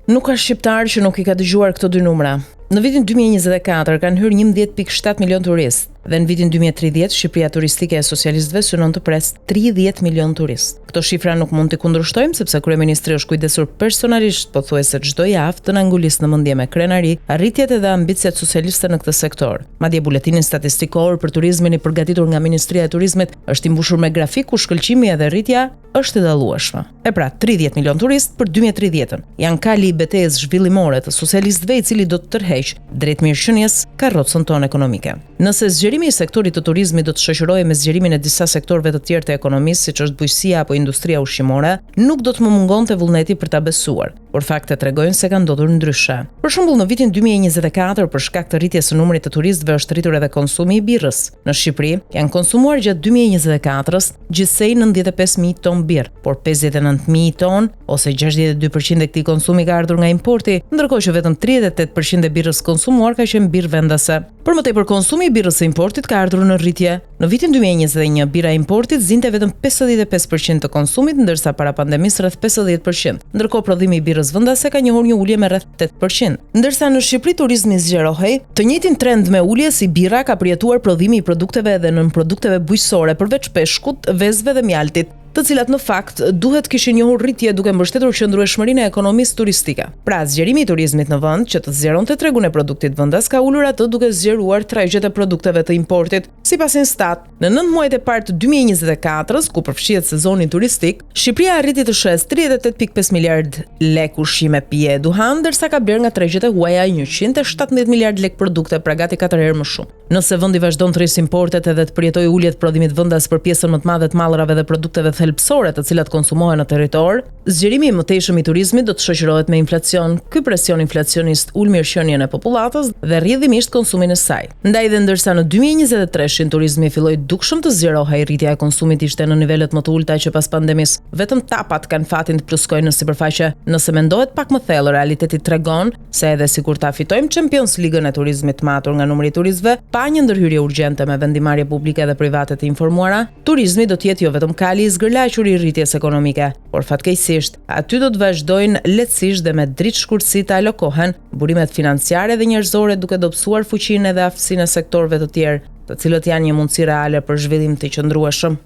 Nuk ka shqiptar që nuk I ka dëgjuar këto dy numra. Në vitin 2024 kanë hyrë 11.7 milion turistë dhe në vitin 2030 Shqipëria turistike e socialistëve synon të pres 30 milion turistë. Këto shifra nuk mund t'i kundërshtojmë sepse kryeministri është kujdesur personalisht pothuajse çdo javë të na ngulisë në mendje me krenari arritjet edhe ambicet socialiste në këtë sektor. Madje buletini statistikor për turizmin I përgatitur nga Ministria e Turizmit është I mbushur me grafik ku shkëlqimi edhe rritja është e dallueshme. E pra, 30 milion turistë për 2030-ën. Janë kali I betejës zhvillimore të socialistëve I cili do të tërheq drejt mirëqenies karrocën tonë ekonomike. Nëse zgjerimi I sektorit të turizmit do të shoqërohej me zgjerimin e disa sektorëve të tjerë të ekonomisë, siç është bujqësia apo industria ushqimore, nuk do të më mungonte vullneti për ta besuar, por faktet tregojnë se ka ndodhur ndryshe. Për shembull, në vitin 2024, për shkak të rritjes së numrit të turistëve është rritur edhe konsumi I birrës. Në Shqipëri janë konsumuar gjatë 2024-s gjithsej 95.000 ton birr, por 59.000 ton ose 62% e këtij konsumi ka ardhur nga importi, ndërkohë që vetëm 38% e birrës konsumuar ka qenë birrë vendase. Për më tepër, konsumi I birrës së importit ka ardhur në rritje. Në vitin 2021, bira e importit zinte vetëm 55% të konsumit, ndërsa para pandemisë rreth 50%. Ndërkohë prodhimi I birrës vendase ka njohur një ulje me rreth 8%. Ndërsa në Shqipëri turizmi zgjerohej, të njëjtin trend me ulje si birra ka përjetuar prodhimi I produkteve edhe nën produkteve bujqësore, përveç peshkut, vezëve dhe mjaltit, të cilat në fakt duhet kishin njohur rritje duke mbështetur qëndrueshmërinë e ekonomisë turistike. Pra, zgjerimi I turizmit në vend që të zgjeronte tregun e produktit vendas ka ulur atë duke zgjeruar tregjet e produkteve të importit. Sipas Instat, në 9 muajt e parë të 2024-s, ku përfshihet sezoni turistik, Shqipëria arriti të shes 38.5 miliard lek ushqime, pije e duhan, ndërsa ka blerë nga tregjet e huaja 117 miliard lek produkte, pra gati 4 herë më shumë. Nëse vendi vazhdon të rrisë importet edhe të përjetojë ulje të prodhimit vendas për pjesën më të madhe të mallrave dhe produkteve thelbësore të cilat konsumohen në territor, zgjerimi I mëtejshëm I turizmit do të shoqërohet me inflacion. Ky presion inflacionist ul mirëqenien e popullatës dhe rrjedhimisht konsumin e saj. Ndaj dhe ndërsa në 2023 turizmi filloi dukshëm të zgjerohej, rritja e konsumit ishte në nivelet më të ulta që pas pandemisë. Vetëm tapat kanë fatin të pluskojnë në sipërfaqe. Nëse mendohet pak më thellë, realiteti tregon se edhe sikur ta fitojmë Champions League-ën e turizmit matur nga numri I turistëve, pa një ndërhyrje urgjente me vendimarrje publike dhe private të informuara, turizmi do të jetë jo vetëm kali I zgërlaqur I rritjes ekonomike, por fatkeqësisht aty do të vazhdojnë lehtësisht dhe me dritë shkurtësi të alokohen burimet financiare dhe njerëzore duke dobësuar fuqinë edhe aftësinë e sektorëve të tjerë, të cilët janë një mundësi reale për zhvillim të qëndrueshëm.